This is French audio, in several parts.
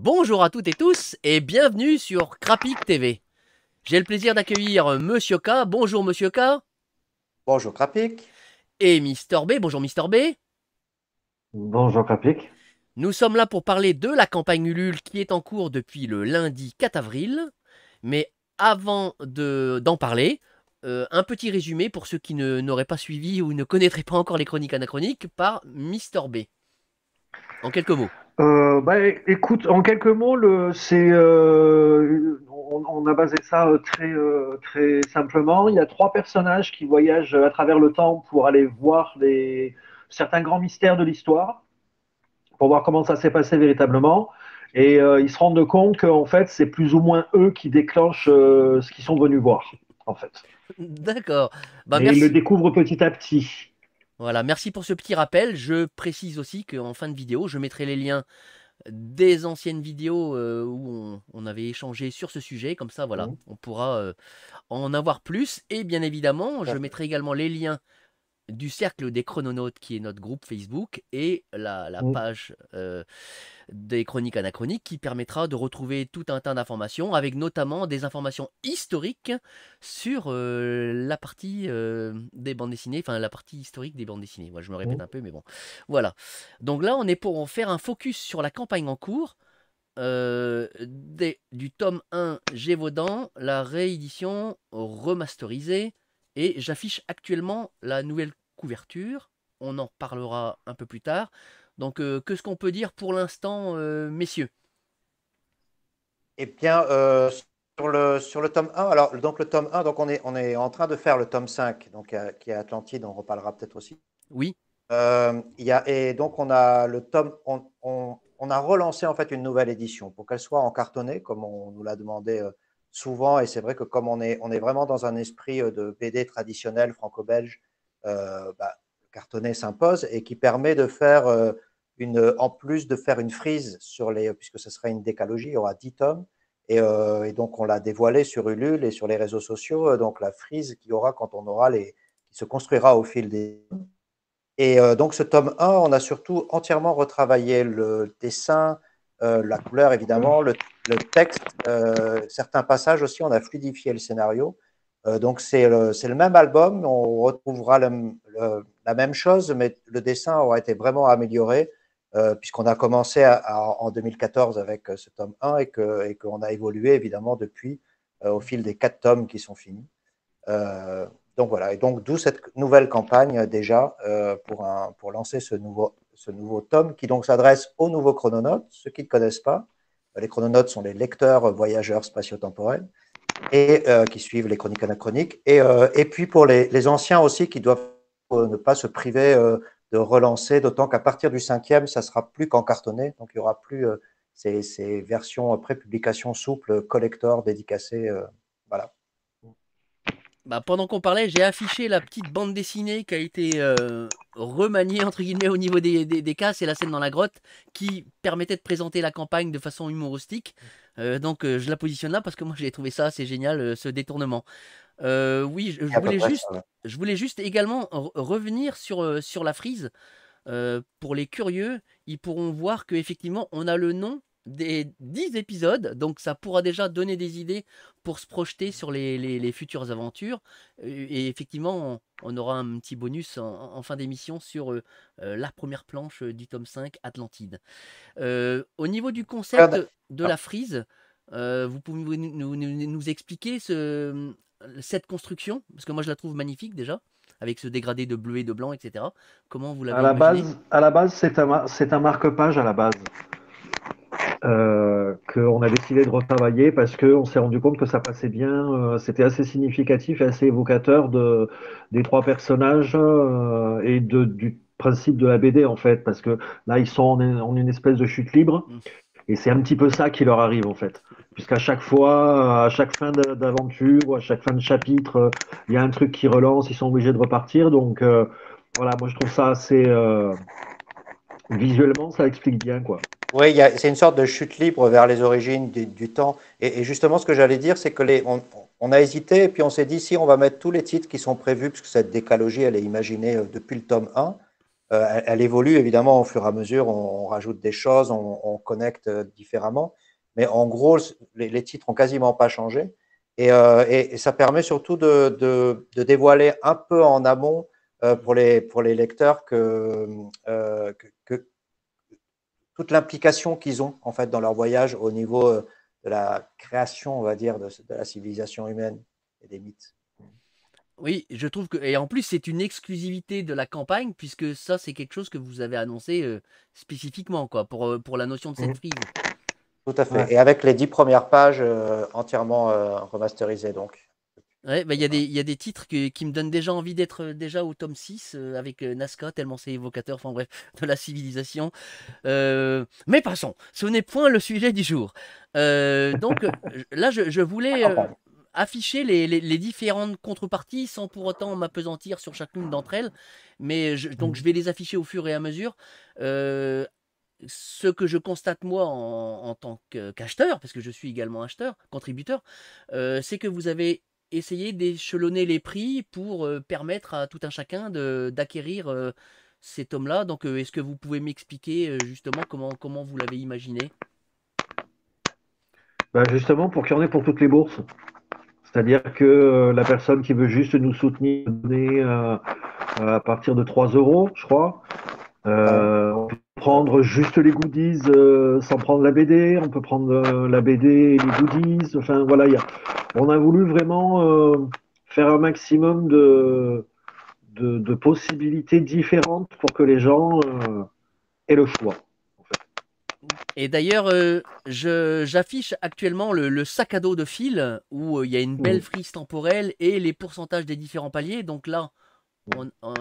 Bonjour à toutes et tous et bienvenue sur Crapic TV. J'ai le plaisir d'accueillir Monsieur K. Bonjour Monsieur K. Bonjour Krapik. Et Mister B. Bonjour Mister B. Bonjour Capic. Nous sommes là pour parler de la campagne Ulule qui est en cours depuis le lundi 4 avril. Mais avant d'en parler, un petit résumé pour ceux qui n'auraient pas suivi ou ne connaîtraient pas encore les chroniques anachroniques par Mister B. En quelques mots. Écoute, en quelques mots, on a basé ça très simplement. Il y a trois personnages qui voyagent à travers le temps pour aller voir certains grands mystères de l'histoire, pour voir comment ça s'est passé véritablement. Et ils se rendent compte qu'en fait, c'est plus ou moins eux qui déclenchent ce qu'ils sont venus voir, en fait. D'accord. Bah Mais ils le merci. découvrent petit à petit. Voilà, merci pour ce petit rappel. Je précise aussi qu'en fin de vidéo, je mettrai les liens des anciennes vidéos où on avait échangé sur ce sujet. Comme ça, voilà, Mhm. on pourra en avoir plus. Et bien évidemment, Tout à je fait. mettrai également les liens du Cercle des Chrononautes, qui est notre groupe Facebook, et la Mhm. page des Chroniques Anachroniques, qui permettra de retrouver tout un tas d'informations, avec notamment des informations historiques sur la partie des bandes dessinées, enfin la partie historique des bandes dessinées. Moi, je me répète Mhm. un peu, mais bon. Voilà. Donc là, on est pour en faire un focus sur la campagne en cours. Du tome 1 Gévaudan, la réédition remasterisée, et j'affiche actuellement la nouvelle couverture. On en parlera un peu plus tard. Donc, qu'est-ce qu'on peut dire pour l'instant, messieurs? Eh bien, sur le tome 1, alors donc le tome 1, donc on est en train de faire le tome 5, donc, qui est Atlantide, on reparlera peut-être aussi. Oui, Et donc on a le tome, on a relancé en fait une nouvelle édition pour qu'elle soit en cartonné, comme on nous l'a demandé souvent. Et c'est vrai que comme on est vraiment dans un esprit de BD traditionnel franco-belge, le cartonné s'impose et qui permet de faire en plus de faire une frise sur puisque ce sera une décalogie, il y aura 10 tomes. Et donc on l'a dévoilé sur Ulule et sur les réseaux sociaux, donc la frise qu'il y aura quand on aura qui se construira au fil des. Et donc ce tome 1, on a surtout entièrement retravaillé le dessin, la couleur évidemment, le texte, certains passages aussi, on a fluidifié le scénario. Donc c'est le même album, on retrouvera la même chose, mais le dessin aura été vraiment amélioré, puisqu'on a commencé en 2014 avec ce tome 1 et qu'on a évolué évidemment depuis au fil des 4 tomes qui sont finis. Euh, donc voilà, et donc d'où cette nouvelle campagne déjà pour lancer ce nouveau tome qui donc s'adresse aux nouveaux chrononautes, ceux qui ne connaissent pas. Les chrononautes sont les lecteurs voyageurs spatio-temporels et qui suivent les chroniques anachroniques. Et puis pour les anciens aussi qui doivent ne pas se priver de relancer, d'autant qu'à partir du cinquième, ça sera plus qu'en cartonné, donc il n'y aura plus ces versions pré-publication souples, collector, dédicacées. Voilà. bah, pendant qu'on parlait, j'ai affiché la petite bande dessinée qui a été remaniée entre guillemets au niveau des cas. C'est la scène dans la grotte qui permettait de présenter la campagne de façon humoristique. Donc je la positionne là parce que moi j'ai trouvé ça assez génial, ce détournement. Oui, C'est à peu près ça. Ouais. je voulais juste également revenir sur la frise. Pour les curieux, ils pourront voir qu'effectivement, on a le nom des 10 épisodes, donc ça pourra déjà donner des idées pour se projeter sur les futures aventures. Et effectivement, on aura un petit bonus en fin d'émission sur la première planche du tome 5, Atlantide. Au niveau du concept de la frise, vous pouvez nous expliquer cette construction? Parce que moi je la trouve magnifique déjà, avec ce dégradé de bleu et de blanc, etc. Comment vous l'avez imaginé? À la base, c'est un marque-page à la base qu'on a décidé de retravailler parce qu'on s'est rendu compte que ça passait bien. C'était assez significatif et assez évocateur des trois personnages et du principe de la BD en fait, parce que là, ils sont en une espèce de chute libre Hmm. et c'est un petit peu ça qui leur arrive en fait. Puisqu'à chaque fois, à chaque fin d'aventure ou à chaque fin de chapitre, il y a un truc qui relance, ils sont obligés de repartir. Donc voilà, moi je trouve ça assez visuellement, ça explique bien quoi. Oui, c'est une sorte de chute libre vers les origines du temps. Et justement, ce que j'allais dire, c'est que on a hésité, et puis on s'est dit, si on va mettre tous les titres qui sont prévus, puisque cette décalogie, elle est imaginée depuis le tome 1, Elle évolue évidemment au fur et à mesure, on rajoute des choses, on connecte différemment, mais en gros, les titres ont quasiment pas changé. Et ça permet surtout de dévoiler un peu en amont pour les lecteurs que toute l'implication qu'ils ont en fait dans leur voyage au niveau de la création, on va dire, de la civilisation humaine et des mythes. Oui, je trouve que et en plus c'est une exclusivité de la campagne puisque ça c'est quelque chose que vous avez annoncé spécifiquement quoi pour la notion de cette Mhm. frise. Tout à fait. Ouais. Et avec les 10 premières pages entièrement remasterisées, donc. Ouais, bah, il y a des titres qui me donnent déjà envie d'être déjà au tome 6 avec Nazca, tellement c'est évocateur, enfin bref, de la civilisation. Mais passons, ce n'est point le sujet du jour. Donc là, je La voulais campagne. afficher les différentes contreparties sans pour autant m'apesantir sur chacune d'entre elles. Mais donc je Mhm. vais les afficher au fur et à mesure. Euh, Ce que je constate moi en tant qu'acheteur, parce que je suis également acheteur, contributeur, c'est que vous avez essayé d'échelonner les prix pour permettre à tout un chacun d'acquérir ces tomes-là. Donc est-ce que vous pouvez m'expliquer justement comment vous l'avez imaginé? Bah, justement, pour qu'il y en ait pour toutes les bourses. C'est-à-dire que la personne qui veut juste nous soutenir, donner à partir de 3 euros, je crois. Ouais. On peut prendre juste les goodies sans prendre la BD. On peut prendre la BD et les goodies. Enfin, voilà, on a voulu vraiment faire un maximum de possibilités différentes pour que les gens aient le choix. En fait. Et d'ailleurs, j'affiche actuellement le sac à dos de Phil où il y a une belle Mhm. frise temporelle et les pourcentages des différents paliers. Donc là,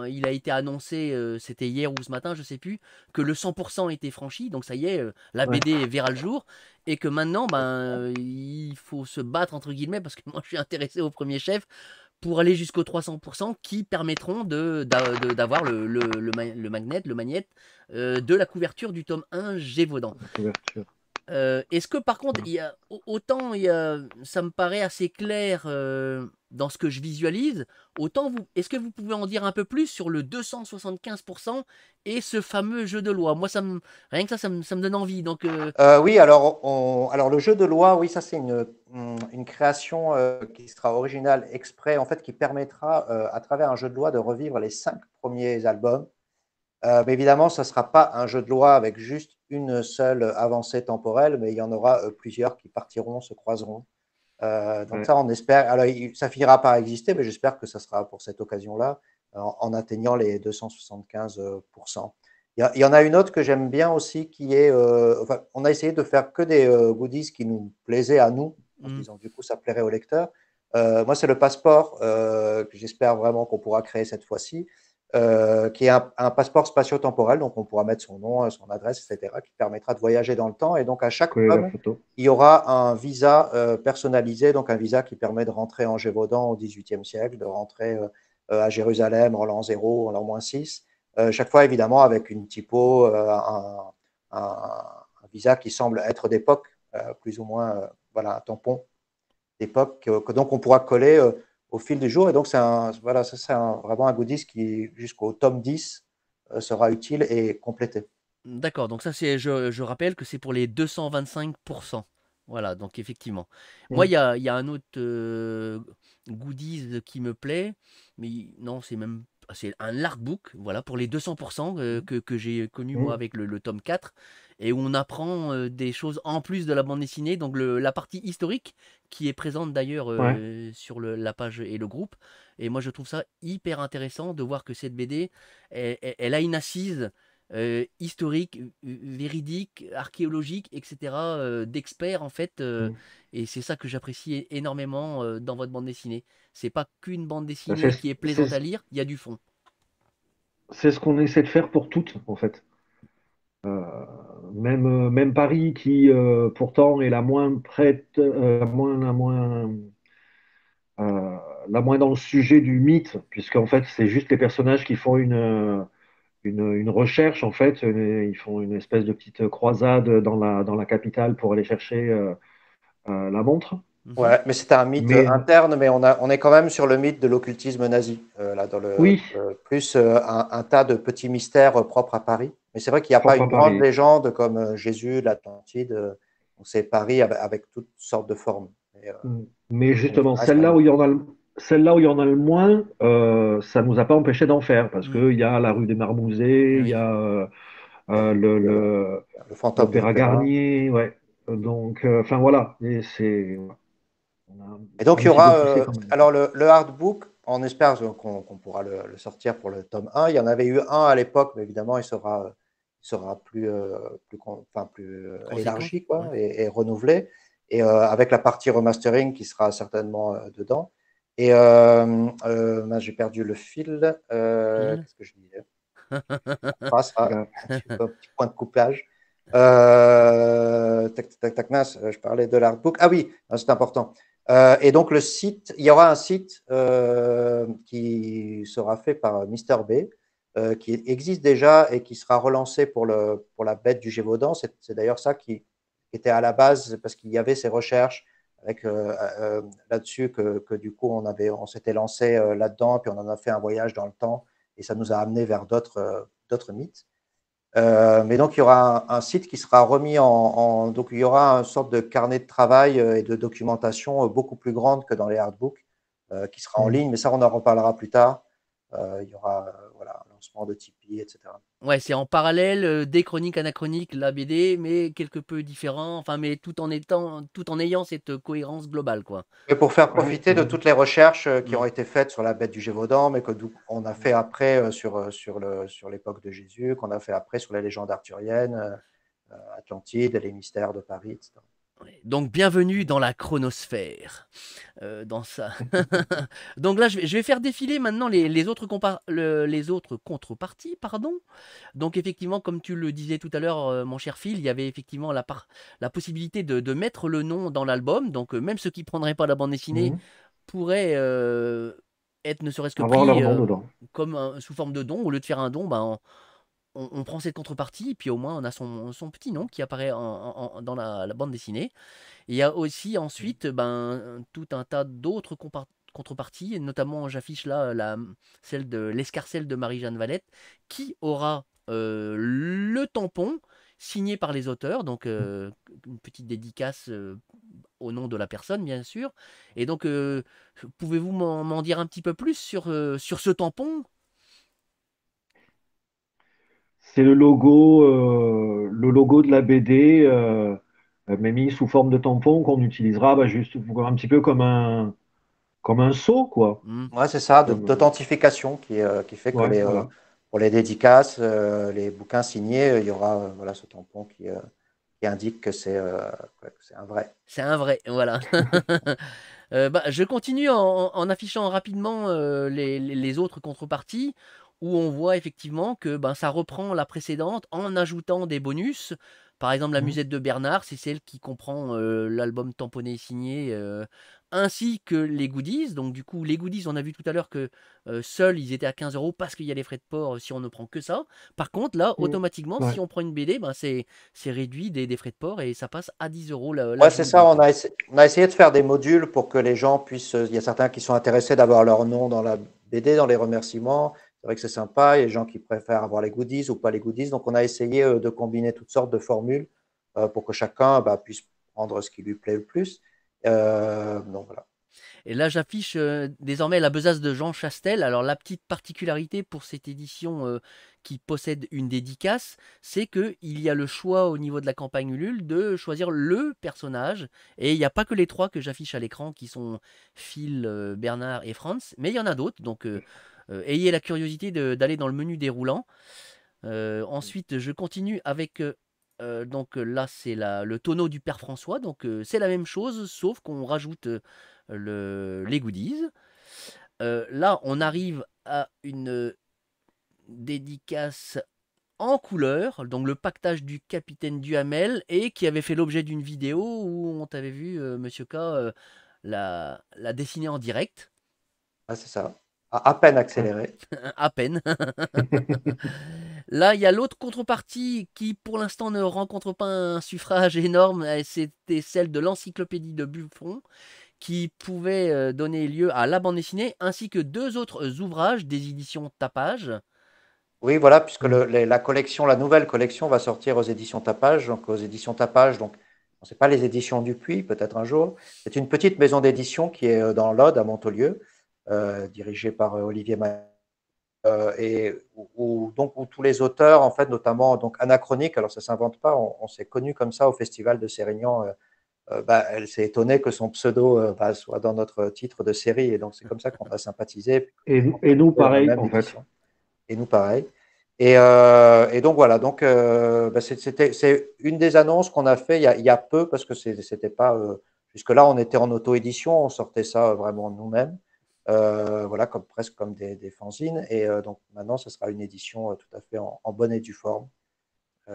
il a été annoncé, c'était hier ou ce matin, je sais plus, que le 100% était franchi. Donc ça y est, la Ouais. BD verra le jour. Et que maintenant, ben, il faut se battre, entre guillemets, parce que moi je suis intéressé au premier chef, pour aller jusqu'aux 300% qui permettront d'avoir le magnet, le magnète de la couverture du tome 1 Gévaudan. La couverture. Est-ce que par contre, autant ça me paraît assez clair dans ce que je visualise, autant est-ce que vous pouvez en dire un peu plus sur le 275% et ce fameux jeu de loi? Moi, rien que ça me donne envie. Donc, Oui, alors le jeu de loi, oui, ça c'est une création qui sera originale exprès, en fait, qui permettra à travers un jeu de loi de revivre les 5 premiers albums. Mais évidemment, ce ne sera pas un jeu de loi avec juste une seule avancée temporelle, mais il y en aura plusieurs qui partiront, se croiseront. Donc Ouais. ça, on espère. Alors, ça finira par exister, mais j'espère que ça sera pour cette occasion-là, en atteignant les 275%. Il y en a une autre que j'aime bien aussi, qui est, enfin, on a essayé de faire que des goodies qui nous plaisaient à nous, en se hmm, disant du coup ça plairait au lecteur. Moi, c'est le passeport que j'espère vraiment qu'on pourra créer cette fois-ci, qui est un passeport spatio-temporel, donc on pourra mettre son nom, son adresse, etc., qui permettra de voyager dans le temps. Et donc à chaque Coller la tome, photo. il y aura un visa personnalisé, donc un visa qui permet de rentrer en Gévaudan au XVIIIe siècle, de rentrer à Jérusalem en l'an 0, en l'an -6. Chaque fois, évidemment, avec une typo, un visa qui semble être d'époque, plus ou moins, voilà, un tampon d'époque, que donc on pourra coller au fil du jour. Et donc, voilà, ça, c'est vraiment un goodies qui, jusqu'au tome 10, sera utile et complété. d'accord. Donc ça, je rappelle que c'est pour les 225%. Voilà, donc effectivement. Moi, Mhm. il y a un autre goodies qui me plaît, mais non, c'est un artbook, voilà, pour les 200% que j'ai connu moi Mhm. avec le tome 4, et où on apprend des choses en plus de la bande dessinée, donc la partie historique, qui est présente d'ailleurs Ouais. sur la page et le groupe. Et moi, je trouve ça hyper intéressant de voir que cette BD, elle a une assise historique, véridique, archéologique, etc., d'experts en fait. Mhm. Et c'est ça que j'apprécie énormément dans votre bande dessinée. C'est pas qu'une bande Bah, dessinée qui est plaisante à c'est- lire, il y a du fond. c'est ce qu'on essaie de faire pour toutes, en fait. Euh, même Paris, qui pourtant est la moins prête, euh, la moins dans le sujet du mythe, puisqu'en fait, c'est juste les personnages qui font une recherche, en fait. Ils font une espèce de petite croisade dans la capitale pour aller chercher la montre. Mhm. Ouais, mais c'était un mythe Mais interne, mais on est quand même sur le mythe de l'occultisme nazi, là, oui, plus un tas de petits mystères propres à Paris. Mais c'est vrai qu'il n'y a pas propre une à grande Paris. légende comme Jésus, l'Atlantide. Donc c'est Paris avec toutes sortes de formes. Mais Mais ça justement, reste un mythe. celle-là où il y en a le moins, ça nous a pas empêché d'en faire parce Mm. qu'il y a la rue des Marmousets, il y Oui. a Il y a euh, le, le- le fantôme l'Opéra d'Opéra. Garnier, ouais. Donc, enfin voilà, et on a Et donc, un il y petit peu aura. poussé quand même. Alors, le hardbook, on espère qu'on pourra le sortir pour le tome 1. Il y en avait eu un à l'époque, mais évidemment, il sera plus Conséquent. élargi Ouais. quoi, et renouvelé. Et avec la partie remastering qui sera certainement dedans. Et mince, j'ai perdu le fil. Fil. Qu'est-ce que je disais? Ah, ça, Là, un petit point de coupage. Tac, tac, tac, mince, je parlais de l'artbook. Ah oui, c'est important. Et donc le site, il y aura un site qui sera fait par Mister B, qui existe déjà et qui sera relancé pour la bête du Gévaudan. C'est d'ailleurs ça qui était à la base parce qu'il y avait ces recherches avec là-dessus que du coup on s'était lancé là-dedans, puis on en a fait un voyage dans le temps et ça nous a amené vers d'autres mythes. Mais donc, il y aura un site qui sera remis donc, il y aura une sorte de carnet de travail et de documentation beaucoup plus grande que dans les hardbooks, qui sera en mm. ligne, mais ça, on en reparlera plus tard. Il y aura voilà, un lancement de Tipeee, etc. Ouais, c'est en parallèle des chroniques anachroniques, la BD, mais quelque peu différent, enfin, mais tout en ayant cette cohérence globale, quoi. Et pour faire Ouais, profiter de toutes les recherches qui Mm. ont été faites sur la bête du Gévaudan, mais on a fait après sur l'époque de Jésus, qu'on a fait après sur les légendes arthuriennes, Atlantide, les mystères de Paris, etc. Ouais. Donc, bienvenue dans la chronosphère. Dans ça. Donc là, je vais faire défiler maintenant les autres contreparties, pardon. Donc effectivement, comme tu le disais tout à l'heure, mon cher Phil, il y avait effectivement la possibilité de mettre le nom dans l'album. Donc même ceux qui ne prendraient pas la bande dessinée mm. pourraient être ne serait-ce que Avoir leur pris nom dedans. comme sous forme de don. Au lieu de faire un don, ben, on prend cette contrepartie, et puis au moins on a son petit nom qui apparaît dans la bande dessinée. Et il y a aussi ensuite ben, tout un tas d'autres contreparties, et notamment j'affiche là celle de l'escarcelle de Marie-Jeanne Valette, qui aura le tampon signé par les auteurs, donc une petite dédicace au nom de la personne, bien sûr. Et donc, pouvez-vous m'en dire un petit peu plus sur ce tampon? C'est le logo de la BD, mais mis sous forme de tampon qu'on utilisera bah, juste un petit peu comme un seau, quoi. Hmm. Ouais, c'est ça, Comme, d'authentification qui fait que ouais, voilà. pour les dédicaces, les bouquins signés, il y aura voilà, ce tampon qui indique que c'est un vrai. C'est un vrai, voilà. Bah, je continue en affichant rapidement les autres contreparties, où on voit effectivement que ben, ça reprend la précédente en ajoutant des bonus. Par exemple, la Mm. musette de Bernard, c'est celle qui comprend l'album tamponné et signé, ainsi que les goodies. Donc du coup, les goodies, on a vu tout à l'heure que seuls, ils étaient à 15 euros parce qu'il y a les frais de port si on ne prend que ça. Par contre, là, Mm. automatiquement, si Ouais. on prend une BD, ben, c'est réduit des frais de port et ça passe à 10 euros la Ouais, c'est ça, journée, quoi. on a essayé de faire des modules pour que les gens puissent. Il y a certains qui sont intéressés d'avoir leur nom dans la BD, dans les remerciements. C'est vrai que c'est sympa. Il y a des gens qui préfèrent avoir les goodies ou pas les goodies. Donc, on a essayé de combiner toutes sortes de formules pour que chacun puisse prendre ce qui lui plaît le plus. Donc, voilà. Et là, j'affiche désormais la besace de Jean Chastel. Alors, la petite particularité pour cette édition qui possède une dédicace, c'est qu'il y a le choix au niveau de la campagne Ulule de choisir le personnage. Et il n'y a pas que les trois que j'affiche à l'écran qui sont Phil, Bernard et Franz, mais il y en a d'autres. Donc, ayez la curiosité d'aller dans le menu déroulant. Ensuite, je continue avec. Donc là, c'est le tonneau du Père François. Donc c'est la même chose, sauf qu'on rajoute les goodies. Là, on arrive à une dédicace en couleur, donc le pactage du capitaine Duhamel, et qui avait fait l'objet d'une vidéo où on t'avait vu, Monsieur K, la dessiner en direct. Ouais, c'est ça. À peine accéléré. À peine. Là, il y a l'autre contrepartie qui, pour l'instant, ne rencontre pas un suffrage énorme. C'était celle de l'encyclopédie de Buffon, qui pouvait donner lieu à la bande dessinée, ainsi que deux autres ouvrages des éditions Tapage. Oui, voilà, puisque la collection, la nouvelle collection va sortir aux éditions Tapage. Donc, aux éditions Tapage, donc, ce n'est pas les éditions Dupuis, peut-être un jour. C'est une petite maison d'édition qui est dans l'Aude, à Montolieu, dirigée par Olivier Maillard. Et donc, où tous les auteurs, en fait, notamment donc, Anachronique, alors ça ne s'invente pas, on s'est connu comme ça au Festival de Sérignan. Elle s'est étonnée que son pseudo soit dans notre titre de série, et donc c'est comme ça qu'on a sympathisé. Et nous, Dans la pareil, même en fait. édition. Et nous, pareil. Et donc voilà, donc c'est une des annonces qu'on a fait il y a peu, parce que c'était pas jusque-là, on était en auto-édition, on sortait ça vraiment nous-mêmes, voilà, presque comme des fanzines. Et donc maintenant, ce sera une édition tout à fait en bonne et due forme,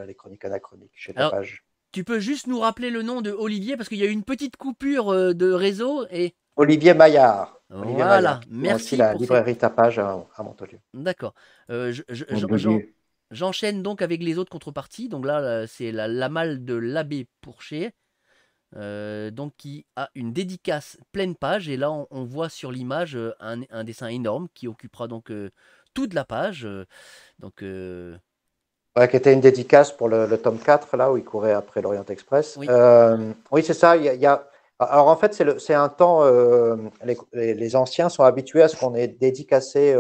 les Chroniques Anachroniques chez Alors, Tapage. tu peux juste nous rappeler le nom de Olivier, parce qu'il y a eu une petite coupure de réseau. Et Olivier Maillard, voilà, qui tient aussi merci la pour cette. librairie Tapage à Montolieu. D'accord. Montpellier. J'enchaîne donc avec les autres contreparties. Donc là, c'est la malle de l'abbé Pourchet, donc qui a une dédicace pleine page. Et là, on voit sur l'image un dessin énorme qui occupera donc toute la page. Donc, Ouais, qui était une dédicace pour le tome 4, là, où il courait après l'Orient Express. oui. Oui, c'est ça. Alors, en fait, c'est un temps. Les anciens sont habitués à ce qu'on ait dédicacé.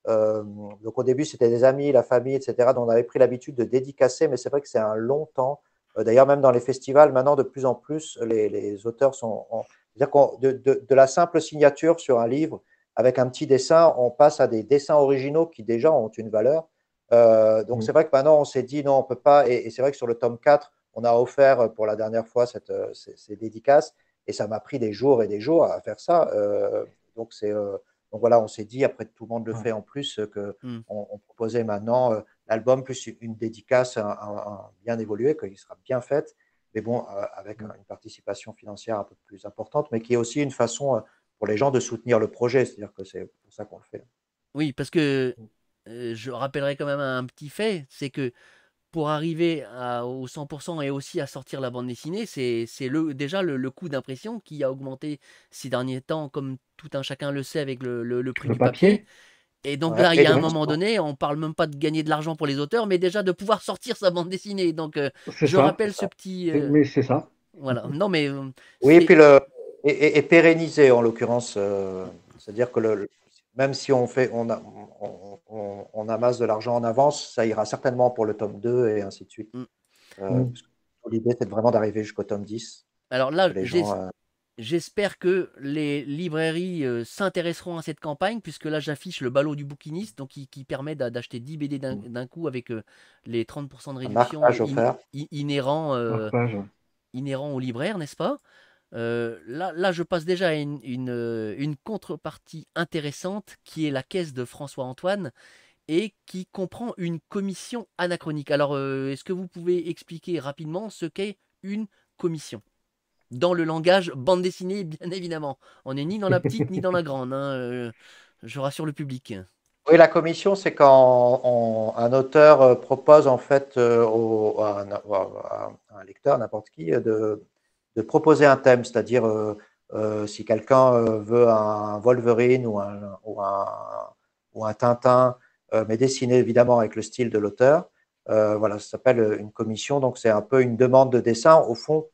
Donc, au début, c'était des amis, la famille, etc. Donc, on avait pris l'habitude de dédicacer, mais c'est vrai que c'est un long temps. D'ailleurs, même dans les festivals, maintenant, de plus en plus, les auteurs sont. C'est-à-dire de la simple signature sur un livre avec un petit dessin, on passe à des dessins originaux qui déjà ont une valeur. Donc, c'est vrai que maintenant, on s'est dit non, on ne peut pas. Et c'est vrai que sur le tome 4, on a offert pour la dernière fois ces dédicaces. Et ça m'a pris des jours et des jours à faire ça. Donc voilà, on s'est dit, après tout le monde le fait en plus, Hmm. on proposait maintenant l'album plus une dédicace bien évoluée, qu'il sera bien faite, mais bon, avec une participation financière un peu plus importante, mais qui est aussi une façon pour les gens de soutenir le projet. C'est-à-dire que c'est pour ça qu'on le fait. Oui, parce que je rappellerai quand même un petit fait, c'est que pour arriver au 100% et aussi à sortir la bande dessinée, c'est déjà le coût d'impression qui a augmenté ces derniers temps, comme tout un chacun le sait avec le prix Le du papier. papier. Et donc Ouais. là, il Et y a un le moment transport. donné, on parle même pas de gagner de l'argent pour les auteurs, mais déjà de pouvoir sortir sa bande dessinée. Donc C'est je ça. rappelle ce petit. Mais c'est ça. Voilà. Non, mais Oui, et c'est. puis et pérennisé en l'occurrence, c'est-à-dire que même si on amasse de l'argent en avance, ça ira certainement pour le tome 2 et ainsi de suite. Hmm. Mm. Parce que l'idée, c'est vraiment d'arriver jusqu'au tome 10, Alors que là, les gens. j'espère que les librairies s'intéresseront à cette campagne, puisque là j'affiche le ballot du bouquiniste, donc qui permet d'acheter 10 BD d'un coup avec les 30% de Un réduction marque-page offert. inhérents aux libraires, n'est-ce pas? Là, je passe déjà à une contrepartie intéressante qui est la caisse de François Antoine et qui comprend une commission anachronique. Alors, est-ce que vous pouvez expliquer rapidement ce qu'est une commission? Dans le langage bande dessinée, bien évidemment. On n'est ni dans la petite ni dans la grande, hein, je rassure le public. Oui, la commission, c'est quand un auteur propose en fait à un lecteur, n'importe qui, de proposer un thème, c'est-à-dire si quelqu'un veut un Wolverine ou un Tintin, mais dessiné évidemment avec le style de l'auteur, voilà, ça s'appelle une commission, donc c'est un peu une demande de dessin. Au fond,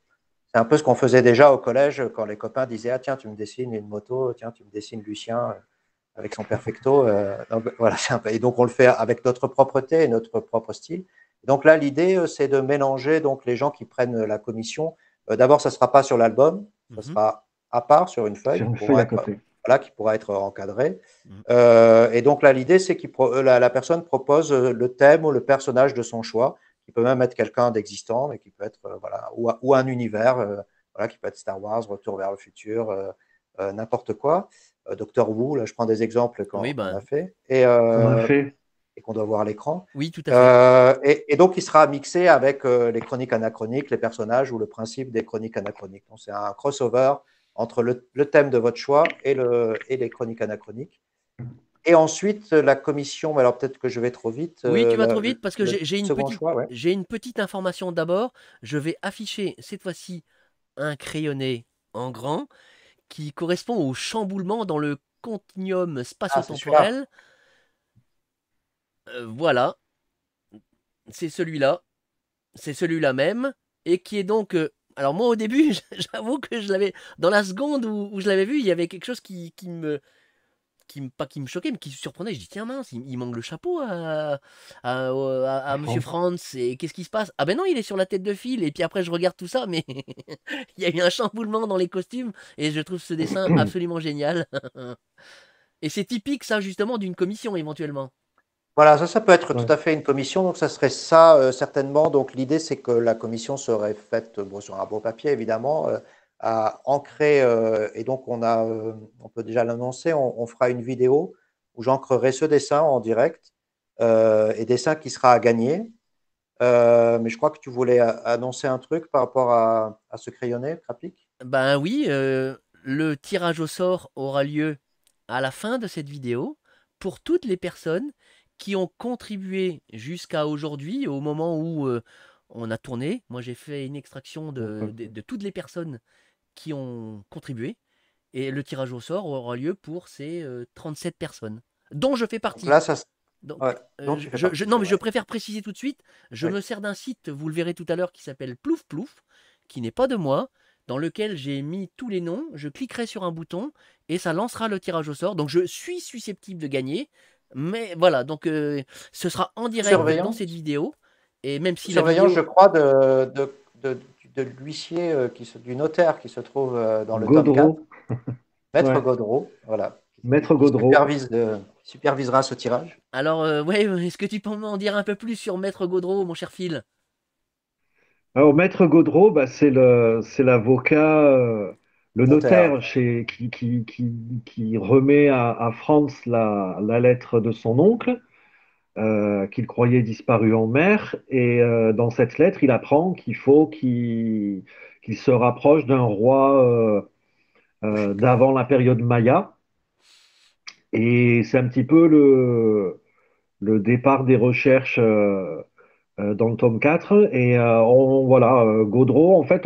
c'est un peu ce qu'on faisait déjà au collège quand les copains disaient ah tiens, tu me dessines une moto, tiens, tu me dessines Lucien avec son perfecto. Donc, voilà, et donc on le fait avec notre propreté et notre propre style. Donc là, l'idée, c'est de mélanger donc les gens qui prennent la commission. D'abord, ça ne sera pas sur l'album, ça Mhm, sera à part sur une feuille Sur qui une feuille pourra à être, côté. voilà, qui pourra être encadrée. mhm. Et donc là, l'idée, c'est que la personne propose le thème ou le personnage de son choix, qui peut même être quelqu'un d'existant, mais qui peut être voilà, ou un univers, voilà, qui peut être Star Wars, Retour vers le futur, n'importe quoi. Doctor Who, là, je prends des exemples Oui, qu'on a ben, fait Qu'on a fait. et qu'on doit voir à l'écran. oui, tout à fait. Et donc, il sera mixé avec les chroniques anachroniques, les personnages ou le principe des chroniques anachroniques. Donc, c'est un crossover entre le thème de votre choix et les chroniques anachroniques. Et ensuite, la commission, mais alors peut-être que je vais trop vite. Oui, tu vas trop vite parce que Le j'ai une second petite, choix, ouais. j'ai une petite information d'abord. Je vais afficher cette fois-ci un crayonné en grand qui correspond au chamboulement dans le continuum Ah, c'est celui-là. spatio-temporel. Voilà, c'est celui-là. C'est celui-là même. Et qui est donc. Alors, moi, au début, j'avoue que je l'avais. Dans la seconde où je l'avais vu, il y avait quelque chose pas qui me choquait, mais qui me surprenait. Je dis, tiens, mince, il manque le chapeau à Monsieur Franz. Et qu'est-ce qui se passe? Ah ben non, il est sur la tête de fil. Et puis après, je regarde tout ça, mais il y a eu un chamboulement dans les costumes. Et je trouve ce dessin absolument génial. Et c'est typique, ça, justement, d'une commission, éventuellement. Voilà, ça peut être tout Ouais. à fait une commission. Donc, ça serait ça, certainement. Donc, l'idée, c'est que la commission serait faite bon, sur un beau papier, évidemment, à ancrer. Et donc, on peut déjà l'annoncer, on fera une vidéo où j'ancrerai ce dessin en direct et dessin qui sera à gagner. Mais je crois que tu voulais annoncer un truc par rapport à ce crayonné, Krapik. Ben oui, le tirage au sort aura lieu à la fin de cette vidéo pour toutes les personnes qui ont contribué jusqu'à aujourd'hui, au moment où on a tourné. Moi, j'ai fait une extraction de toutes les personnes qui ont contribué. Et le tirage au sort aura lieu pour ces 37 personnes, dont je fais Donc partie. là, Donc, ouais, dont tu fais partie, non, c'est mais je vrai. préfère préciser tout de suite, je Oui. me sers d'un site, vous le verrez tout à l'heure, qui s'appelle Plouf Plouf, qui n'est pas de moi, dans lequel j'ai mis tous les noms, je cliquerai sur un bouton et ça lancera le tirage au sort. Donc je suis susceptible de gagner, mais voilà, donc ce sera en Sous direct dans cette surveillance, vidéo, et même sous si la surveillance, je vidéo... crois, de l'huissier, du notaire qui se trouve dans le tome 4, Godreau, Maître ouais. Godreau, voilà, Maître Godreau. qui supervisera ce tirage. Alors, ouais, est-ce que tu peux m'en dire un peu plus sur Maître Gaudreau, mon cher Phil? Alors, Maître Godreau, bah, c'est l'avocat, le Notaire. notaire qui remet à Franz la lettre de son oncle, qu'il croyait disparu en mer. Et dans cette lettre, il apprend qu'il faut qu'il se rapproche d'un roi Mexique. d'avant la période Maya. Et c'est un petit peu le départ des recherches dans le tome 4. Et voilà, Gaudreau, en fait,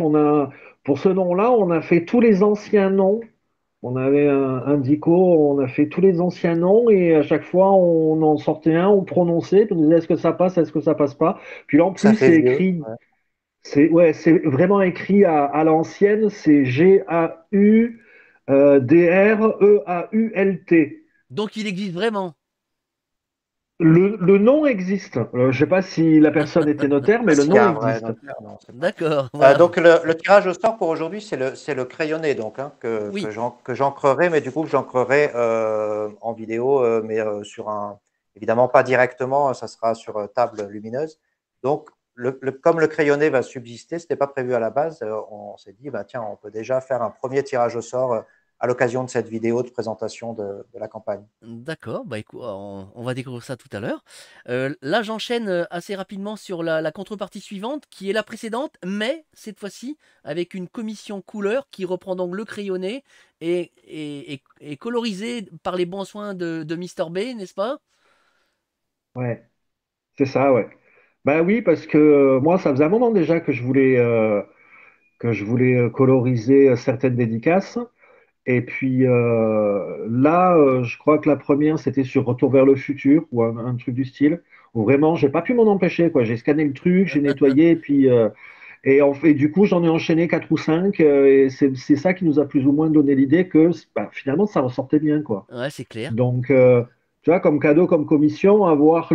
pour ce nom-là, on a fait tous les anciens noms. On avait un dico, on a fait tous les anciens noms et à chaque fois, on en sortait un, on prononçait, puis on disait est-ce que ça passe, est-ce que ça passe pas. Puis là, en Ça plus, fait c'est vieux. écrit, Ouais. c'est vraiment écrit à l'ancienne, c'est Gaudreut. Donc il existe vraiment. Le nom existe. Je ne sais pas si la personne était notaire, mais le S'il y nom a un vrai existe. notaire, non, c'est pas. D'accord, voilà. Donc le tirage au sort pour aujourd'hui, c'est le crayonné donc hein, Oui, que j'ancrerai, mais du coup que j'ancrerai en vidéo, mais évidemment pas directement, ça sera sur table lumineuse. Donc comme le crayonné va subsister, c'était pas prévu à la base, on s'est dit bah tiens, on peut déjà faire un premier tirage au sort à l'occasion de cette vidéo de présentation de la campagne. d'accord, bah écoute, on va découvrir ça tout à l'heure. Là, j'enchaîne assez rapidement sur la contrepartie suivante, qui est la précédente, mais cette fois-ci avec une commission couleur qui reprend donc le crayonné et colorisé par les bons soins de Mister B, n'est-ce pas? Ouais, c'est ça, ouais. Bah oui, parce que moi, ça faisait un moment déjà que je voulais coloriser certaines dédicaces. Et puis là, je crois que la première, c'était sur Retour vers le futur ou un truc du style, où vraiment, j'ai pas pu m'en empêcher, quoi. J'ai scanné le truc, j'ai nettoyé, et puis du coup, j'en ai enchaîné quatre ou cinq, et c'est ça qui nous a plus ou moins donné l'idée que bah, finalement, ça ressortait bien, quoi. Ouais, c'est clair. Donc, tu vois, comme cadeau, comme commission, avoir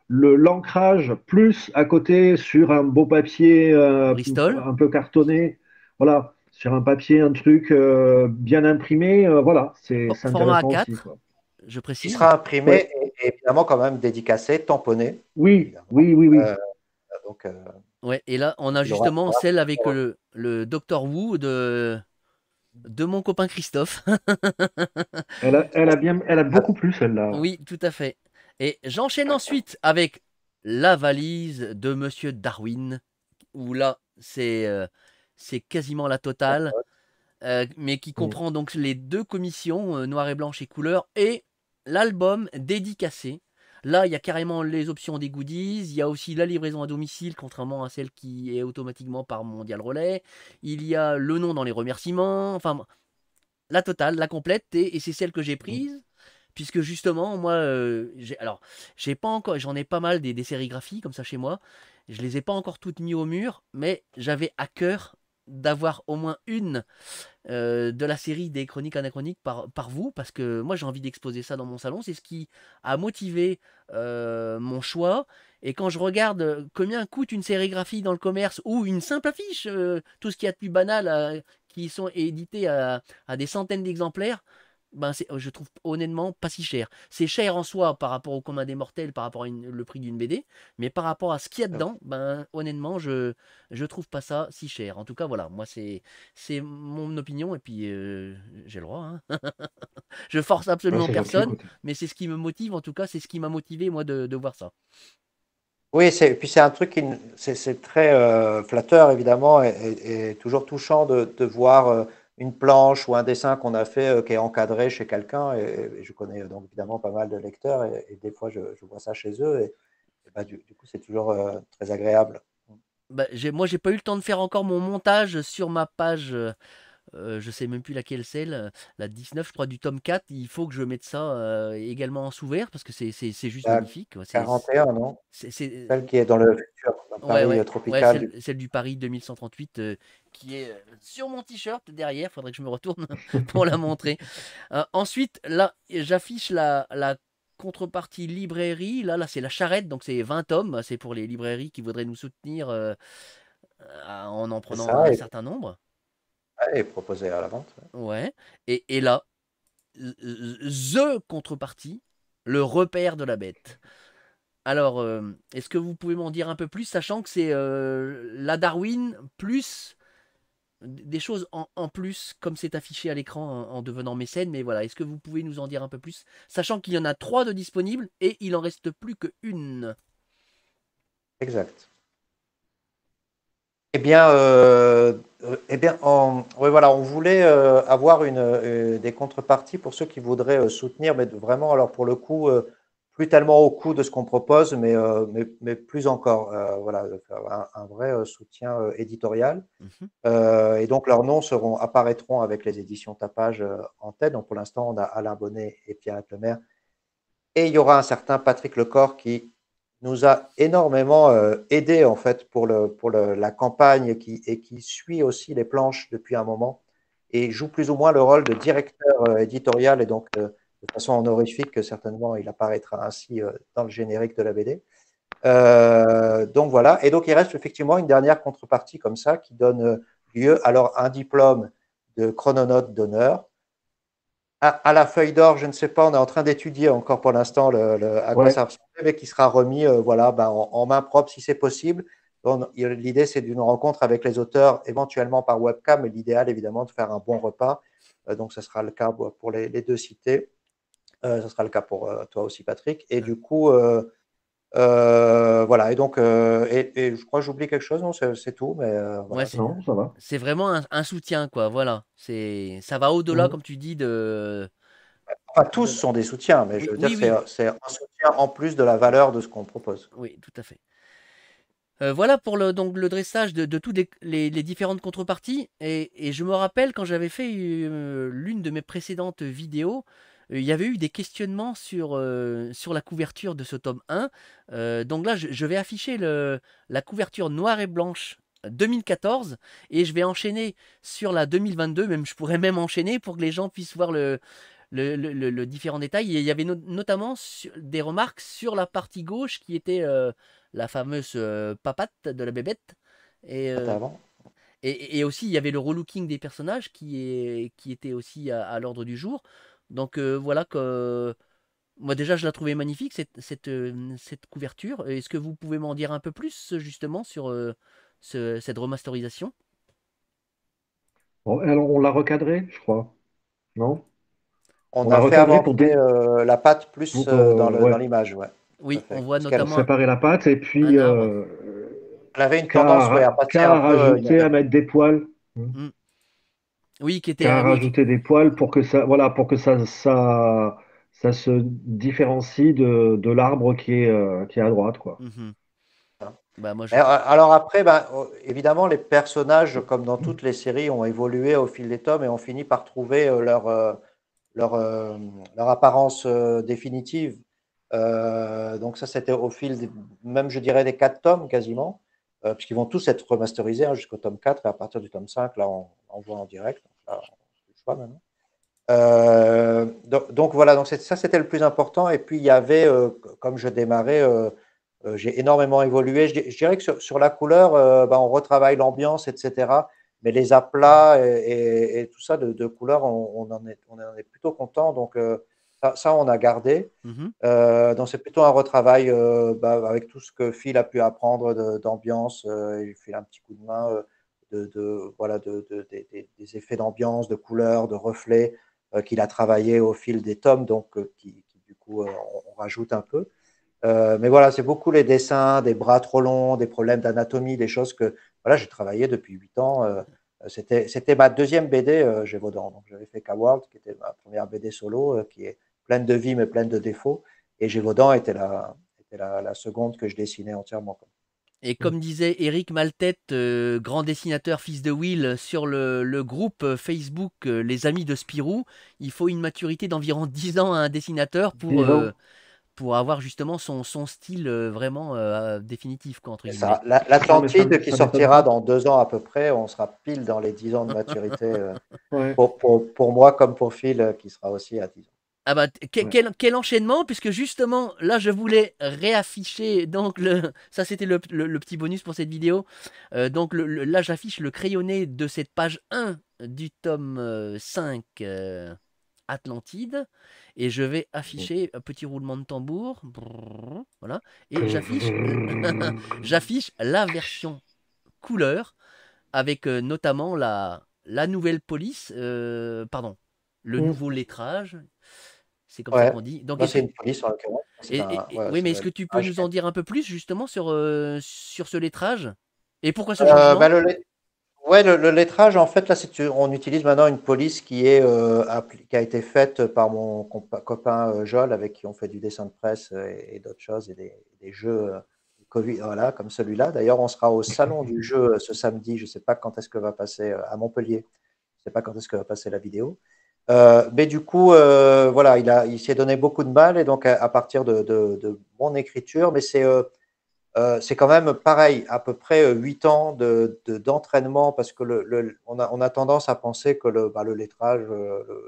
l'ancrage plus à côté sur un beau papier Bristol, un peu cartonné, voilà, sur un papier, un truc bien imprimé, voilà, c'est format intéressant aussi, A4, quoi. je Qui précise. sera imprimé Ouais, et évidemment quand même dédicacé, tamponné, oui, évidemment. oui, oui, oui. Euh, donc Ouais, et là, on a il aura, justement celle avec le Docteur Wu de mon copain Christophe. Elle a beaucoup plu, celle-là. Oui, tout à fait. Et j'enchaîne ensuite avec la valise de Monsieur Darwin, où là, c'est quasiment la totale, mais qui Mm. comprend donc les deux commissions, noir et blanche et couleur, et l'album dédicacé. Là, il y a carrément les options des goodies. Il y a aussi la livraison à domicile, contrairement à celle qui est automatiquement par Mondial Relais. Il y a le nom dans les remerciements. Enfin, la totale, la complète. Et c'est celle que j'ai prise. Puisque justement, moi, alors, j'ai pas encore, j'en ai pas mal des sérigraphies comme ça chez moi. Je les ai pas encore toutes mis au mur, mais j'avais à cœur d'avoir au moins une de la série des chroniques anachroniques par vous, parce que moi j'ai envie d'exposer ça dans mon salon. C'est ce qui a motivé mon choix. Et quand je regarde combien coûte une sérigraphie dans le commerce ou une simple affiche, tout ce qu'il y a de plus banal, qui sont édités à des centaines d'exemplaires, ben je trouve honnêtement pas si cher. C'est cher en soi par rapport au commun des mortels, par rapport à le prix d'une BD, mais par rapport à ce qu'il y a dedans, ben honnêtement, je trouve pas ça si cher. En tout cas, voilà, moi c'est mon opinion et puis j'ai le droit, hein. Je force Ouais, absolument c'est gentil, personne, écoute. mais c'est ce qui me motive. En tout cas, c'est ce qui m'a motivé moi de voir ça. Oui, puis c'est un truc c'est très flatteur évidemment et toujours touchant de voir une planche ou un dessin qu'on a fait qui est encadré chez quelqu'un et je connais donc évidemment pas mal de lecteurs et des fois je vois ça chez eux et bah, du coup c'est toujours très agréable. Bah, moi, j'ai pas eu le temps de faire encore mon montage sur ma page. Je sais même plus laquelle c'est, la 19, je crois, du tome 4. Il faut que je mette ça également en sous-vert parce que c'est juste La magnifique, quoi. 41, non? C'est- Celle qui est dans le futur, dans Ouais, Paris ouais, ouais, tropical. celle du Paris 2138 qui est sur mon t-shirt derrière. Faudrait que je me retourne pour la montrer. Ensuite, là, j'affiche la contrepartie librairie. Là, c'est la charrette, donc c'est 20 tomes. C'est pour les librairies qui voudraient nous soutenir en C'est prenant ça, un certain nombre. et proposé à la vente. Ouais. Ouais. Et là, the contrepartie, le repère de la bête. Alors, est-ce que vous pouvez m'en dire un peu plus, sachant que c'est la Darwin plus des choses en plus, comme c'est affiché à l'écran en devenant mécène, mais voilà, est-ce que vous pouvez nous en dire un peu plus, sachant qu'il y en a 3 de disponibles et il en reste plus qu'une. Exact. Eh bien, oui, voilà, on voulait avoir des contreparties pour ceux qui voudraient soutenir, mais vraiment, alors pour le coup, plus tellement au coût de ce qu'on propose, mais plus encore, voilà, de faire un vrai soutien éditorial. Mhm. Et donc, leurs noms apparaîtront avec les éditions Tapage en tête. Donc, pour l'instant, on a Alain Bonnet et Pierre Lemaire. Et il y aura un certain Patrick Lecor qui nous a énormément aidé en fait la campagne et qui suit aussi les planches depuis un moment et joue plus ou moins le rôle de directeur éditorial et donc de façon honorifique certainement il apparaîtra ainsi dans le générique de la BD. Donc voilà, et donc il reste effectivement une dernière contrepartie comme ça qui donne lieu alors à un diplôme de chrononote d'honneur à la feuille d'or, je ne sais pas, on est en train d'étudier encore pour l'instant à quoi Ouais. ça ressemble, mais qui sera remis voilà, ben, en main propre si c'est possible. L'idée, c'est d'une rencontre avec les auteurs, éventuellement par webcam, mais l'idéal, évidemment, de faire un bon repas. Donc, ce sera le cas pour les deux cités. Ce sera le cas pour toi aussi, Patrick. Et du coup, voilà. Et donc, et je crois que j'oublie quelque chose, non, c'est tout, mais Ouais, voilà. Non, ça va. c'est vraiment un soutien, quoi, voilà. Ça va au-delà, Mhm. comme tu dis, de... Enfin, tous de... sont des soutiens, mais je Oui, veux dire, oui, oui, c'est un soutien en plus de la valeur de ce qu'on propose. oui, tout à fait. Voilà pour donc, le dressage de toutes les différentes contreparties. Et je me rappelle quand j'avais fait l'une de mes précédentes vidéos, il y avait eu des questionnements sur la couverture de ce tome 1. Donc là, je vais afficher la couverture noire et blanche 2014 et je vais enchaîner sur la 2022. Même, je pourrais même enchaîner pour que les gens puissent voir le différent détail. Et il y avait notamment des remarques sur la partie gauche qui était la fameuse papate de la bébête. Et, Attends, euh, avant. et aussi, il y avait le relooking des personnages qui était aussi à l'ordre du jour. Donc voilà que moi déjà je la trouvais magnifique cette couverture. Est-ce que vous pouvez m'en dire un peu plus justement sur cette remasterisation? Bon, alors, on l'a recadré, je crois. Non? On On l'a a fait recadré avancer la pâte plus dans ouais, l'image, ouais, tout à Oui, on fait. voit Parce pour notamment séparer la pâte et un puis arbre. elle avait une tendance, ouais, à passer un qu'à peu. rajouter, à mettre des poils. Hmm. Oui, qui était Qu'à oui, rajouter des poils pour que ça, voilà, pour que ça ça se différencie de l'arbre qui est à droite, quoi. Mhm. Bah, moi, Mais, alors après, ben, évidemment, les personnages, comme dans toutes les séries, ont évolué au fil des tomes et ont fini par trouver leur, euh, leur apparence définitive. Donc ça, c'était au fil, même je dirais, des 4 tomes quasiment, puisqu'ils vont tous être remasterisés hein, jusqu'au tome 4, et à partir du tome 5, là, on voit en direct. Donc, là, on a le choix maintenant. Donc voilà, donc ça c'était le plus important. Et puis il y avait, comme je démarrais, j'ai énormément évolué. Je dirais que sur la couleur, ben, on retravaille l'ambiance, etc. Mais les aplats et tout ça de couleurs, on en est plutôt content. Donc ça, on a gardé. Mhm. Donc c'est plutôt un retravail bah, avec tout ce que Phil a pu apprendre d'ambiance. Il fait un petit coup de main voilà, des effets d'ambiance, de couleurs, de reflets qu'il a travaillé au fil des tomes, donc qui, du coup on rajoute un peu. Mais voilà, c'est beaucoup les dessins, des bras trop longs, des problèmes d'anatomie, des choses que voilà, j'ai travaillé depuis 8 ans. C'était ma deuxième BD, Gévaudan. Donc j'avais fait K-World, qui était ma première BD solo, qui est pleine de vie mais pleine de défauts. Et Gévaudan était la seconde que je dessinais entièrement, quoi. Et comme disait Eric Maltête, grand dessinateur fils de Will, sur le groupe Facebook Les Amis de Spirou, il faut une maturité d'environ 10 ans à un dessinateur Disons. pour avoir justement son style vraiment définitif, quoi, entre C'est guillemets. ça. Non, mais L'Atlantide qui ça m'étonne sortira pas. dans 2 ans à peu près, on sera pile dans les 10 ans de maturité Ouais, pour moi comme pour Phil, qui sera aussi à 10 ans. Ah bah, ouais. quel enchaînement, puisque justement, là, je voulais réafficher, donc, ça c'était le petit bonus pour cette vidéo. Donc là, j'affiche le crayonné de cette page 1 du tome 5 Atlantide, et je vais afficher un petit roulement de tambour, brrr, voilà, et j'affiche la version couleur, avec notamment la nouvelle police, pardon, le Mm. nouveau lettrage, c'est comme ça Ouais, qu'on dit. Donc, là c'est une police en l'occurrence. Ouais, oui, ça mais doit est-ce que être tu peux nous en HM. dire un peu plus justement sur ce lettrage? Et pourquoi ce changement? Bah, ouais, le lettrage, en fait, là, on utilise maintenant une police qui est qui a été faite par mon copain Joel, avec qui on fait du dessin de presse et d'autres choses, et des jeux Covid, voilà, comme celui-là. D'ailleurs, on sera au salon du jeu ce samedi. Je ne sais pas quand est-ce que va passer à Montpellier. Je ne sais pas quand est-ce que va passer la vidéo. Mais du coup, voilà, il s'est donné beaucoup de mal, et donc à partir de mon écriture, mais c'est quand même pareil, à peu près 8 ans d'entraînement, parce que on a tendance à penser que bah, le lettrage,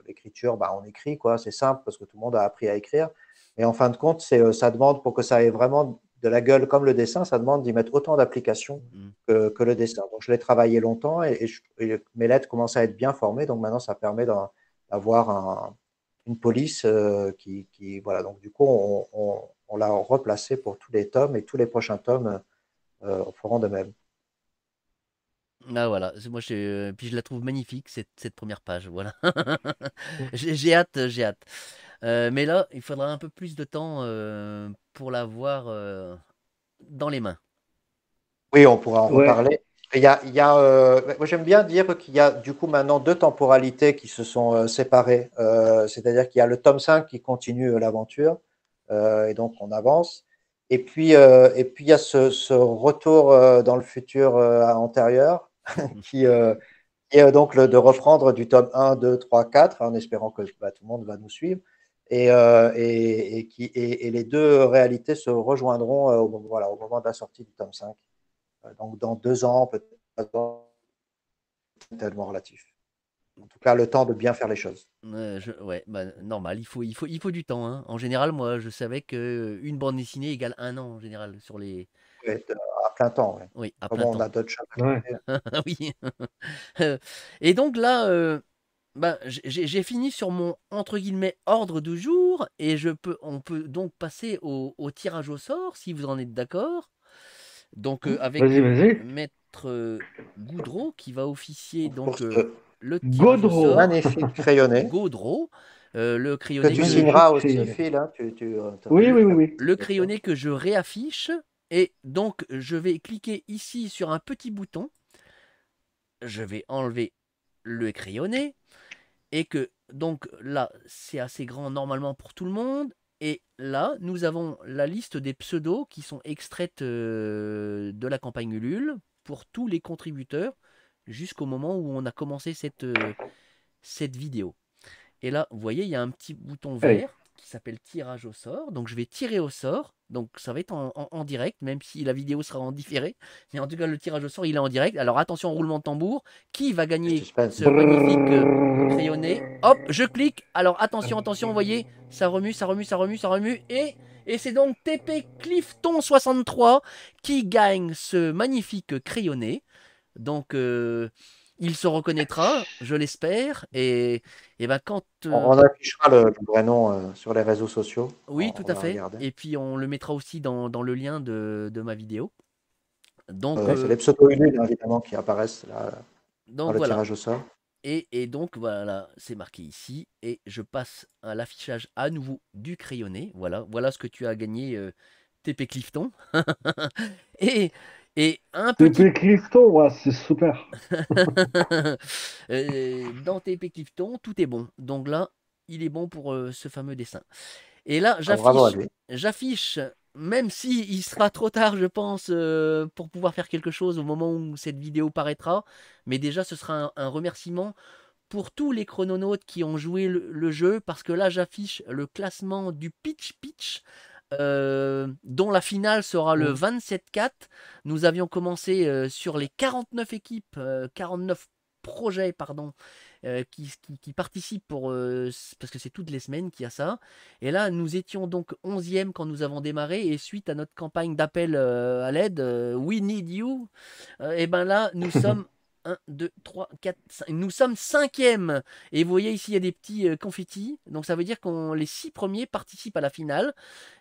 l'écriture, bah, on écrit, quoi, c'est simple parce que tout le monde a appris à écrire. Mais en fin de compte, ça demande, pour que ça ait vraiment de la gueule comme le dessin, ça demande d'y mettre autant d'applications Mm. que le dessin. Donc je l'ai travaillé longtemps, et mes lettres commencent à être bien formées, donc maintenant ça permet d'avoir une police voilà. Donc du coup, on l'a replacé pour tous les tomes, et tous les prochains tomes feront de même. Ah voilà, moi puis je la trouve magnifique cette première page, voilà. J'ai hâte, j'ai hâte. Mais là, il faudra un peu plus de temps pour l'avoir dans les mains. Oui, on pourra en Ouais. reparler. Moi, j'aime bien dire qu'il y a du coup maintenant 2 temporalités qui se sont séparées. C'est-à-dire qu'il y a le tome 5 qui continue l'aventure, et donc on avance. Et puis il y a ce retour dans le futur antérieur qui, est donc de reprendre du tome 1, 2, 3, 4, en espérant que bah, tout le monde va nous suivre. Et les deux réalités se rejoindront voilà, au moment de la sortie du tome 5. Donc dans 2 ans, peut-être, tellement relatif. En tout cas, le temps de bien faire les choses. Ouais, bah, normal, il faut du temps, hein. En général, moi, je savais que une bande dessinée égale un an en général sur les. Ouais, à plein temps, ouais. Oui, à Comme plein on temps. a d'autres choses à Ouais. côté. Oui. Et donc là, bah, j'ai fini sur mon entre guillemets ordre du jour et on peut donc passer au tirage au sort si vous en êtes d'accord. Donc avec Vas-y, vas-y. Maître Goudreau qui va officier Pour donc ce le tirage au Gaudreau. sort. magnifique crayonné Gaudreau, le que crayonné tu que Magnifique signeras aussi, crayonné. Phil. Hein, Oui, oui, oui, oui. le bien sûr. crayonné que je réaffiche et donc je vais cliquer ici sur un petit bouton. Je vais enlever le crayonné et que donc là, c'est assez grand normalement pour tout le monde. Et là, nous avons la liste des pseudos qui sont extraites de la campagne Ulule pour tous les contributeurs jusqu'au moment où on a commencé cette vidéo. Et là, vous voyez, il y a un petit bouton Hey. vert qui s'appelle tirage au sort. Donc je vais tirer au sort. Donc ça va être en direct, même si la vidéo sera en différé. Mais en tout cas, le tirage au sort, il est en direct. Alors attention, roulement de tambour. Qui va gagner Suspense. ce magnifique crayonné? Hop, je clique. Alors attention, attention, vous voyez, ça remue, ça remue, ça remue, ça remue. Et c'est donc TP Clifton 63 qui gagne ce magnifique crayonné. Donc il se reconnaîtra, je l'espère. Et ben quand On affichera le vrai nom sur les réseaux sociaux. oui, tout On à va fait. regarder. Et puis on le mettra aussi dans le lien de ma vidéo. Donc, C'est les pseudo-Ulule, évidemment, qui apparaissent là, dans donc le voilà. tirage au sort. Et donc voilà, c'est marqué ici. Et je passe à l'affichage à nouveau du crayonné. Voilà, voilà ce que tu as gagné, TP Clifton. et, et un petit. TP Clifton, ouais, c'est super. Dans TP Clifton, tout est bon. Donc là, il est bon pour ce fameux dessin. Et là, Ah, bravo à lui. j'affiche, même si il sera trop tard, je pense, pour pouvoir faire quelque chose au moment où cette vidéo paraîtra. Mais déjà, ce sera un remerciement pour tous les chrononautes qui ont joué le jeu, parce que là, j'affiche le classement du Pitch, dont la finale sera le 27-4. Nous avions commencé sur les 49 équipes, 49 projets, pardon, qui participent parce que c'est toutes les semaines qu'il y a ça. Et là, nous étions donc 11e quand nous avons démarré, et suite à notre campagne d'appel à l'aide, We Need You, et ben là, nous sommes 1, 2, 3, 4, 5. Nous sommes 5e. Et vous voyez ici, il y a des petits confettis. Donc ça veut dire que les 6 premiers participent à la finale.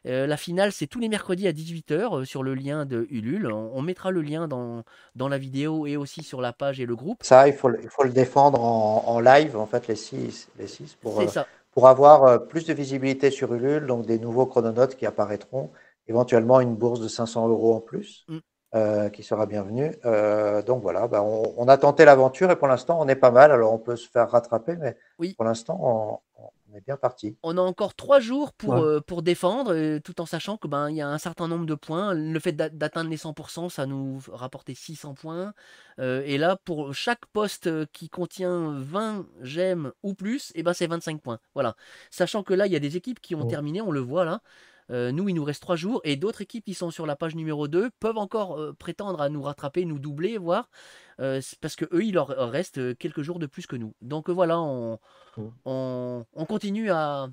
La finale, c'est tous les mercredis à 18h sur le lien de Ulule. On mettra le lien dans la vidéo et aussi sur la page et le groupe. Ça, il faut le défendre en live, en fait, les six C'est ça. pour avoir plus de visibilité sur Ulule, donc des nouveaux chrononautes qui apparaîtront, éventuellement une bourse de 500 € en plus, qui sera bienvenue. Donc voilà, bah, on a tenté l'aventure et pour l'instant, on est pas mal. Alors, on peut se faire rattraper, mais Oui. pour l'instant, on est bien parti. On a encore 3 jours Ouais. pour défendre, tout en sachant que il y a un certain nombre de points. Le fait d'atteindre les 100%, ça nous rapportait 600 points. Et là, pour chaque poste qui contient 20 gemmes ou plus, et c'est 25 points. Voilà. Sachant que là, il y a des équipes qui ont terminé, on le voit là. Nous, il nous reste 3 jours, et d'autres équipes qui sont sur la page numéro 2 peuvent encore prétendre à nous rattraper, nous doubler, voire, parce que eux, il leur reste quelques jours de plus que nous. Donc voilà, on continue à.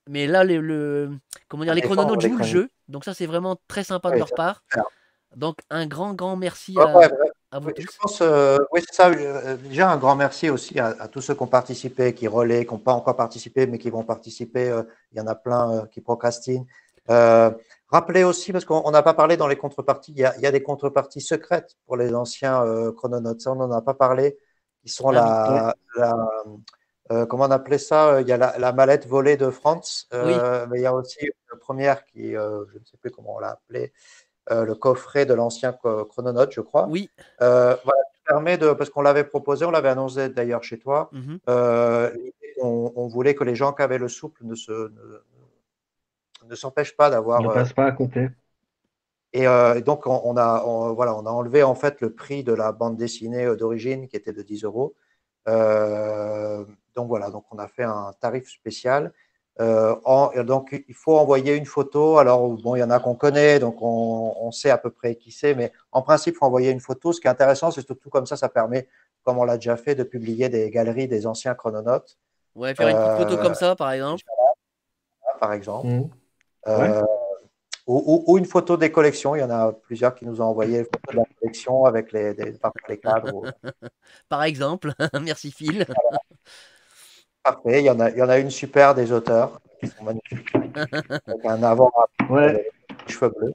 Mais là, comment dire, À les défendre chrononautes les jouent le chronos. jeu, donc ça, c'est vraiment très sympa de Oui, leur ça, part. c'est clair. Donc un grand merci Ouais, ouais, ouais. à vous Oui, je tous. pense, oui, c'est ça. Déjà, un grand merci aussi à tous ceux qui ont participé, qui relaient, qui n'ont pas encore participé, mais qui vont participer. Il y en a plein qui procrastinent. Euh, Rappelez aussi, parce qu'on n'a pas parlé dans les contreparties, il y a des contreparties secrètes pour les anciens chrononautes. Ça, on n'en a pas parlé. Qui sont Ah oui, comment on appelait ça? Il y a la mallette volée de France, oui, mais il y a aussi une première qui, je ne sais plus comment on l'a appelée, le coffret de l'ancien chrononaute, je crois. oui. Voilà, qui permet de, parce qu'on l'avait proposé, on l'avait annoncé d'ailleurs chez toi. Mhm. On voulait que les gens qui avaient le souple ne s'empêchent pas Ne d'avoir. passe pas à compter. Et donc, voilà, on a enlevé en fait le prix de la bande dessinée d'origine qui était de 10 euros. Donc voilà, donc on a fait un tarif spécial. Donc il faut envoyer une photo. Alors bon, il y en a qu'on connaît, donc on sait à peu près qui c'est, mais en principe, il faut envoyer une photo. Ce qui est intéressant, c'est surtout comme ça permet, comme on l'a déjà fait, de publier des galeries des anciens chrononautes, Ouais, faire une petite photo comme ça, par exemple. par exemple. Ouais. Euh, ou une photo des collections. Il y en a plusieurs qui nous ont envoyé des photos de la collection avec parfois les cadres. Par exemple, merci Phil. Parfait. Il y en a une super des auteurs qui sont magnifiques. Avec un avant Ouais. avec les cheveux bleus.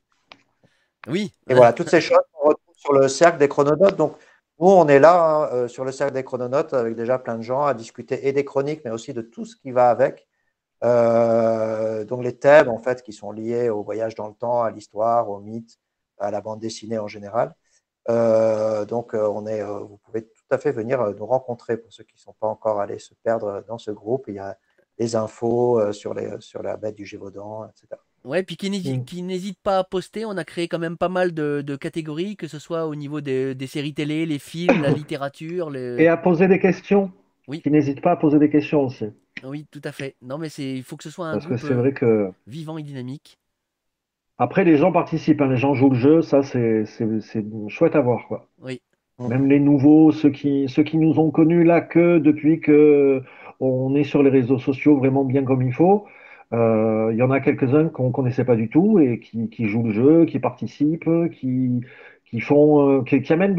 Oui, Et voilà, toutes ces choses qu'on retrouve sur le cercle des chrononautes. Donc, nous, on est là sur le cercle des chrononautes avec déjà plein de gens à discuter et des chroniques, mais aussi de tout ce qui va avec. Donc, les thèmes, en fait, qui sont liés au voyage dans le temps, à l'histoire, au mythe, à la bande dessinée en général. Donc, vous pouvez tout à fait venir nous rencontrer. Pour ceux qui ne sont pas encore allés se perdre dans ce groupe, il y a des infos sur la bête du Gévaudan, etc. Ouais, puis qui n'hésite pas à poster. On a créé quand même pas mal de catégories, que ce soit au niveau des séries télé, les films, la littérature. Et à poser des questions, Oui, qui n'hésitent pas à poser des questions aussi. oui, tout à fait. Non, mais il faut que ce soit un Parce que groupe c'est vrai que vivant et dynamique. après, les gens participent, hein, les gens jouent le jeu, ça c'est chouette à voir, quoi. Oui, Même les nouveaux, ceux qui nous ont connus là que depuis que on est sur les réseaux sociaux vraiment bien comme il faut. Il y en a quelques-uns qu'on connaissait pas du tout et qui jouent le jeu, qui participent, qui font, qui amènent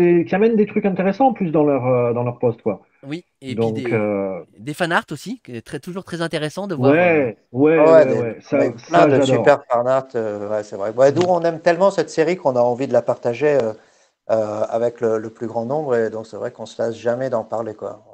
des trucs intéressants en plus dans leur post, quoi. oui. Et puis Donc, des fan art aussi, qui est toujours très intéressant de voir. ouais, Ah ouais, ouais, ouais, ouais, on a ça, eu plein ça de j'adore. super fanart, ouais, c'est vrai. Ouais, d'où Mm. on aime tellement cette série qu'on a envie de la partager avec le plus grand nombre. Et donc, c'est vrai qu'on se lasse jamais d'en parler, quoi.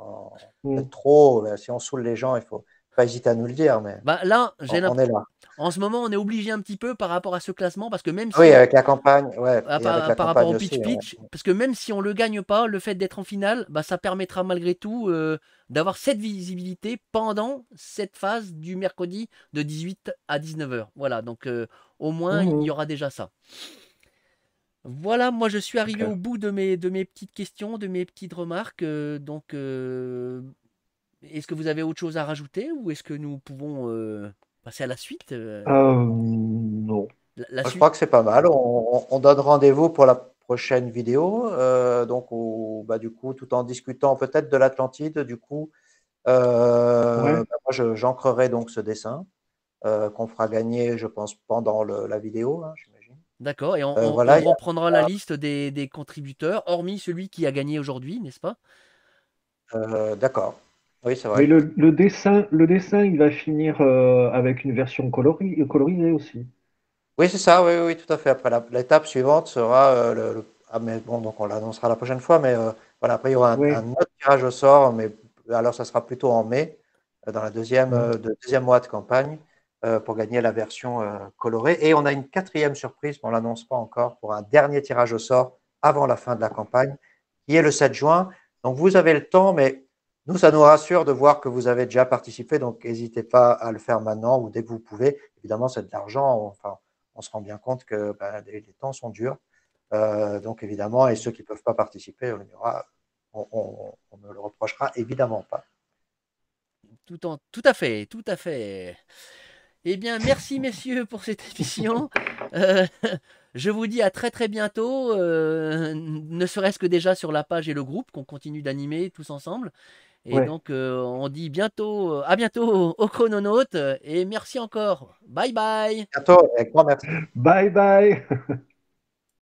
Mm. Peut-être trop, si on saoule les gens, il faut pas hésiter à nous le dire, mais Bah là, on est là. en ce moment, on est obligé un petit peu par rapport à ce classement, parce que même Oui, si avec la campagne, ouais, et avec la par rapport au campagne pitch aussi, ouais. pitch, parce que même si on le gagne pas, le fait d'être en finale, bah, ça permettra malgré tout d'avoir cette visibilité pendant cette phase du mercredi de 18 à 19 heures. Voilà, donc au moins il y Mhm. aura déjà ça. Voilà, moi je suis C'est arrivé au clair. bout de mes petites questions, de mes petites remarques. Donc, est-ce que vous avez autre chose à rajouter ou est-ce que nous pouvons passer à la suite Non. la Moi, je suite. crois que c'est pas mal. On donne rendez-vous pour la prochaine vidéo. Donc, bah, du coup, tout en discutant peut-être de l'Atlantide, du coup, Ouais. bah, moi, j'ancrerai donc ce dessin qu'on fera gagner, je pense, pendant la vidéo, hein, j'imagine. D'accord, et on Voilà. reprendra la liste des contributeurs, hormis celui qui a gagné aujourd'hui, n'est-ce pas? D'accord. Oui, c'est Mais vrai. le dessin, il va finir avec une version colorisée aussi. Oui, c'est ça. Oui, oui, oui, tout à fait. Après, l'étape suivante sera ah, mais bon, donc on l'annoncera la prochaine fois. Mais voilà, après, il y aura Oui. un autre tirage au sort, mais alors ça sera plutôt en mai, dans la Mm. deuxième mois de campagne, pour gagner la version colorée. Et on a une quatrième surprise, mais on ne l'annonce pas encore, pour un dernier tirage au sort avant la fin de la campagne, qui est le 7 juin. Donc vous avez le temps, mais nous, ça nous rassure de voir que vous avez déjà participé. Donc n'hésitez pas à le faire maintenant ou dès que vous pouvez. Évidemment, c'est de l'argent. Enfin, on se rend bien compte que les temps sont durs. Donc évidemment, et ceux qui ne peuvent pas participer, on ne le reprochera évidemment pas. Tout à fait, tout à fait. Eh bien, merci messieurs pour cette émission. Euh, je vous dis à très très bientôt, ne serait-ce que déjà sur la page et le groupe qu'on continue d'animer tous ensemble. Et Ouais. donc, on dit bientôt, à bientôt au chrononaute et merci encore. Bye bye. Bientôt, avec grand merci. Bye bye.